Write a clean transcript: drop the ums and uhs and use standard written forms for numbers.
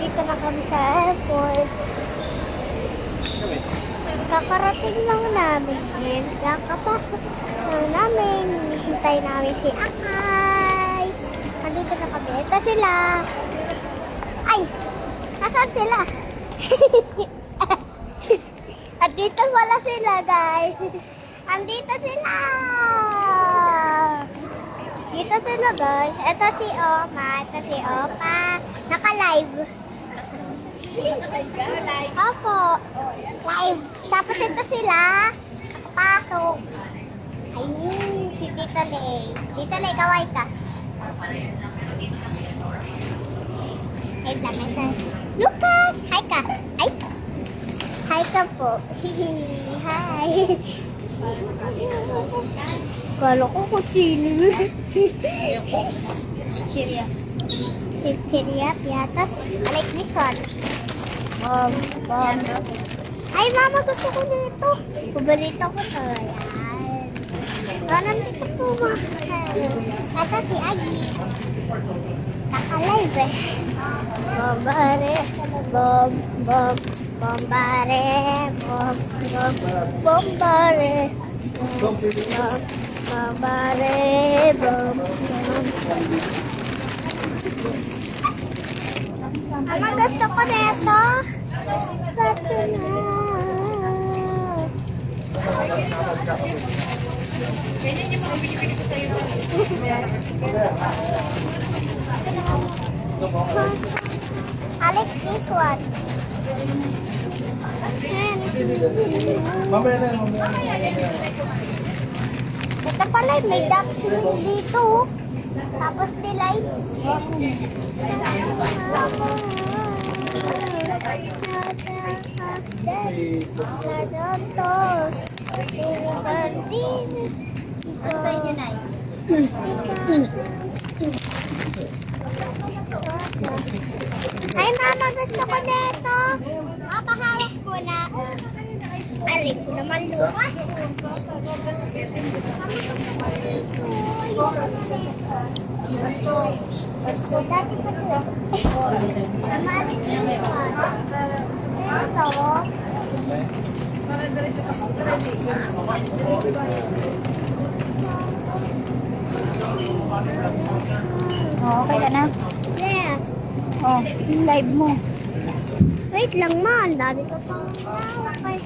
Nandito na kami sa airport. Kakarating lang namin din. Kakapasok namin. Hintay namin si Akay. Nandito na kami. Ito sila. Ay! Nasaan sila? At dito wala sila, guys. Andito sila. Dito sila, guys. Ito si Oma. Ito si Opa. Naka-live. Opo. Live. Tapos ito sila. Pasok. Ayun, si Tita Lay. Tita Lay, kaway ka. Wait lang, wait lang. Lucas! Hi ka. Ay! Hi ka po. Hi. Kala ko kung sino. Chichiria. Chichiria, piatas. I like this one. Bom. Ay, mama, gusto ko nito. Paborito ko to. Ayan. Ano nito po, mahal? Ito si Agi. Naka-live eh. Bombare. Bom. Bombare. Bom. Bombare. Bombare. Bom. Mama, gusto ko nito. Gusto na. Ganyan yung mga binibili ko sa'yo. Alex, this one. Mamaya na, Ito pala, may duck dito. Tapos tilay. Ano sa inyo, Nay? Ay, mama, gusto ko nito. Mapahawak ko na. Alin ko naman luwas. Dati pa ito. Malik dito. Ito. Para diretso sa kultura. Oh, okay ka na? Yeah. Oh, yung live mo. Wait lang, ma. Ang dami ko pang hawak eh.